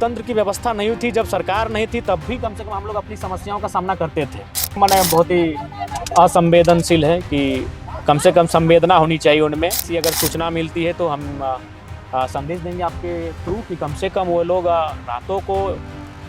लोकतंत्र की व्यवस्था नहीं थी, जब सरकार नहीं थी, तब भी कम से कम हम लोग अपनी समस्याओं का सामना करते थे। मैंने बहुत ही असंवेदनशील है कि कम से कम संवेदना होनी चाहिए उनमें। ऐसी अगर सूचना मिलती है तो हम संदेश देंगे आपके थ्रू कि कम से कम वो लोग रातों को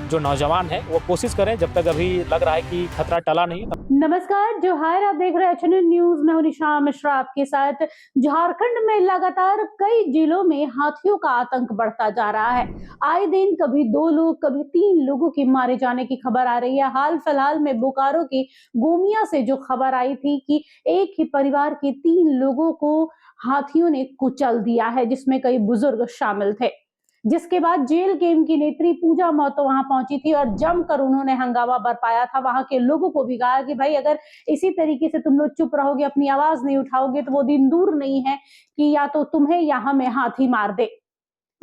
जो नौजवान है वो कोशिश करें, जब तक अभी लग रहा है कि खतरा टला नहीं। नमस्कार, जोहार। आप देख रहे हैं एचएनएन न्यूज। मैं हूं निशा मिश्रा आपके साथ। झारखंड में लगातार कई जिलों में हाथियों का आतंक बढ़ता जा रहा है। आए दिन कभी 2 लोग, कभी 3 लोगों के मारे जाने की खबर आ रही है। हाल फिलहाल में बोकारो की गोमिया से जो खबर आई थी कि एक ही परिवार के 3 लोगों को हाथियों ने कुचल दिया है, जिसमें कई बुजुर्ग शामिल थे। जिसके बाद जेल गेम की नेत्री पूजा महतो वहां पहुंची थी और जमकर उन्होंने हंगामा बरपाया था। वहां के लोगों को भी कहा कि भाई, अगर इसी तरीके से तुम लोग चुप रहोगे, अपनी आवाज नहीं उठाओगे, तो वो दिन दूर नहीं है कि या तो तुम्हें या हमें हाथी मार दे।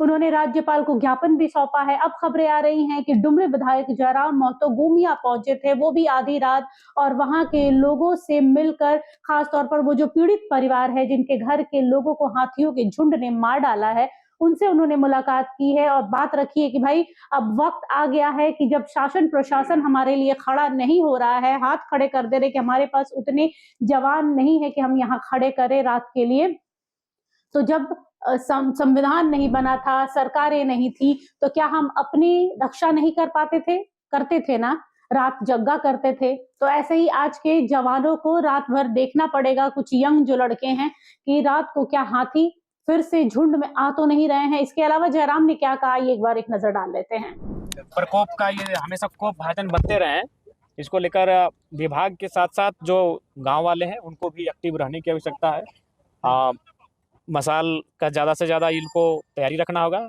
उन्होंने राज्यपाल को ज्ञापन भी सौंपा है। अब खबरें आ रही हैं कि डुमरी विधायक जयराम महतो गोमिया पहुंचे थे, वो भी आधी रात, और वहां के लोगों से मिलकर, खासतौर पर वो जो पीड़ित परिवार है जिनके घर के लोगों को हाथियों के झुंड ने मार डाला है, उनसे उन्होंने मुलाकात की है और बात रखी है कि भाई, अब वक्त आ गया है कि जब शासन प्रशासन हमारे लिए खड़ा नहीं हो रहा है, हाथ खड़े कर दे रहे कि हमारे पास उतने जवान नहीं है कि हम यहाँ खड़े करें रात के लिए। तो जब संविधान नहीं बना था, सरकारें नहीं थी, तो क्या हम अपनी रक्षा नहीं कर पाते थे? करते थे ना, रात जग्गा करते थे। तो ऐसे ही आज के जवानों को रात भर देखना पड़ेगा, कुछ यंग जो लड़के हैं, कि रात को क्या हाथी फिर से झुंड में आ तो नहीं रहे हैं। इसके अलावा जयराम ने क्या कहा, ये एक बार एक नजर डाल लेते हैं। प्रकोप का ये हमेशा कोप भाजन बनते रहे हैं। इसको लेकर विभाग के साथ साथ जो गांव वाले हैं उनको भी एक्टिव रहने की आवश्यकता है। मसाल का ज़्यादा से ज़्यादा इनको तैयारी रखना होगा।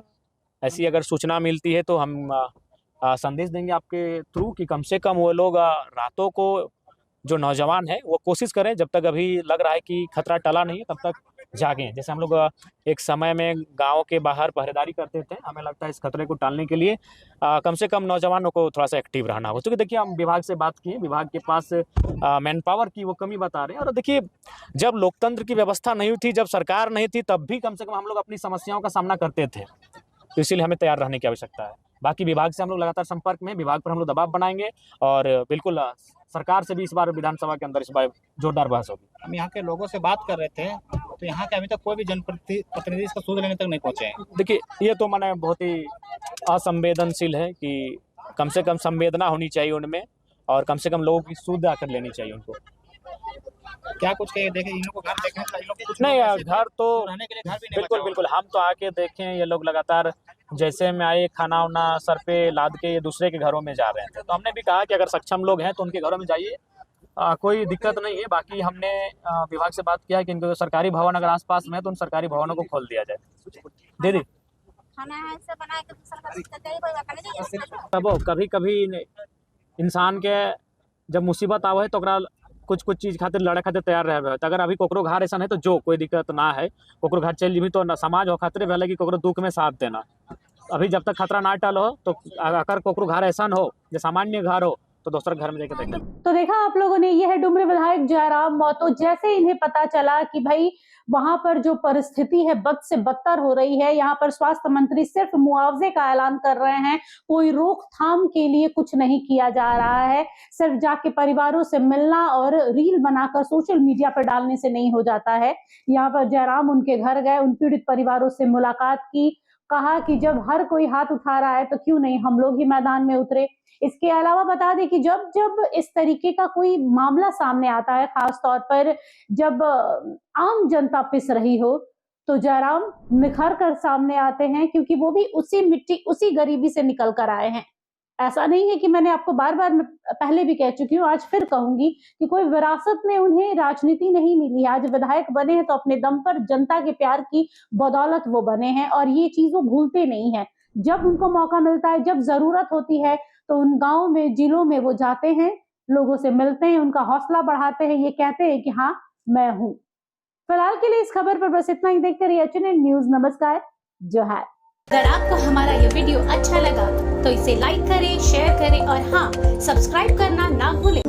ऐसी अगर सूचना मिलती है तो हम संदेश देंगे आपके थ्रू कि कम से कम वो लोग रातों को जो नौजवान है वो कोशिश करें, जब तक अभी लग रहा है कि खतरा टला नहीं है तब तक जागें। जैसे हम लोग एक समय में गांव के बाहर पहरेदारी करते थे, हमें लगता है इस खतरे को टालने के लिए कम से कम नौजवानों को थोड़ा सा एक्टिव रहना हो। क्योंकि देखिए, हम विभाग से बात किए, विभाग के पास मैन पावर की वो कमी बता रहे हैं। और देखिए, जब लोकतंत्र की व्यवस्था नहीं थी, जब सरकार नहीं थी, तब भी कम से कम हम लोग अपनी समस्याओं का सामना करते थे। तो इसीलिए हमें तैयार रहने की आवश्यकता है। बाकी विभाग से हम लोग लगातार संपर्क में, विभाग पर हम लोग दबाव बनाएंगे और बिल्कुल सरकार से भी इस बार विधानसभा के अंदर इस बार जोरदार बहस होगी। हम यहाँ के लोगों से बात कर रहे थे, तो यहाँ के अभी तक कोई भी जनप्रतिनिधि इसका सूद लेने तक नहीं पहुंचे हैं। देखिए, ये तो मैंने बहुत ही असंवेदनशील है कि कम से कम संवेदना होनी चाहिए उनमें, और कम से कम लोगों की सूद आकर लेनी चाहिए उनको। क्या कुछ कहे, देखे इन लोगों को घर देखने नहीं, घर तो रहने के लिए घर भी नहीं बिल्कुल बिल्कुल हम तो आके देखें, ये लोग लगातार जैसे में आए, खाना वाना सर पे लाद के ये दूसरे के घरों में जा रहे थे। तो हमने भी कहा कि अगर सक्षम लोग हैं तो उनके घरों में जाइए, कोई दिक्कत नहीं है। बाकी हमने विभाग से बात किया कि इनको सरकारी भवन अगर आसपास में है तो उन सरकारी भवनों को खोल दिया जाए। दीदी, कभी कभी इंसान के जब मुसीबत आवे तो कुछ चीज खातिर लड़े खातिर तैयार रहे। तो अगर अभी कोकरो घर ऐसा है तो जो कोई दिक्कत ना है, कोकरो घर चल जी तो न समाज हो खतरे पहले कि कोकरो दुख में साथ देना। अभी जब तक खतरा ना टल हो, तो अगर कोकरो घर ऐसा हो जो सामान्य घर हो तो दूसरा घर में जाके देखना। तो देखा आप लोगों ने, ये है डुमरी विधायक जयराम महतो। जैसे इन्हें पता चला कि भाई वहां पर जो परिस्थिति है बद से बदतर हो रही है, यहाँ पर स्वास्थ्य मंत्री सिर्फ मुआवजे का ऐलान कर रहे हैं, कोई रोकथाम के लिए कुछ नहीं किया जा रहा है। सिर्फ जाके परिवारों से मिलना और रील बनाकर सोशल मीडिया पर डालने से नहीं हो जाता है। यहाँ पर जयराम उनके घर गए, उन पीड़ित परिवारों से मुलाकात की, कहा कि जब हर कोई हाथ उठा रहा है तो क्यों नहीं हम लोग ही मैदान में उतरे। इसके अलावा बता दें कि जब जब इस तरीके का कोई मामला सामने आता है, खास तौर पर जब आम जनता पिस रही हो, तो जयराम निखर कर सामने आते हैं, क्योंकि वो भी उसी मिट्टी, उसी गरीबी से निकल कर आए हैं। ऐसा नहीं है कि मैंने आपको बार बार पहले भी कह चुकी हूँ, आज फिर कहूंगी कि कोई विरासत में उन्हें राजनीति नहीं मिली। आज विधायक बने हैं तो अपने दम पर जनता के प्यार की बदौलत वो बने हैं, और ये चीज वो भूलते नहीं है। जब उनको मौका मिलता है, जब जरूरत होती है, तो उन गाँव में, जिलों में वो जाते हैं, लोगों से मिलते हैं, उनका हौसला बढ़ाते हैं, ये कहते हैं कि हाँ मैं हूँ। फिलहाल के लिए इस खबर पर बस इतना ही। देखते रहिए एचएनएन न्यूज। नमस्कार, जोहार। अगर आपको हमारा ये वीडियो अच्छा लगा तो इसे लाइक करें, शेयर करें और हाँ, सब्सक्राइब करना ना भूलें।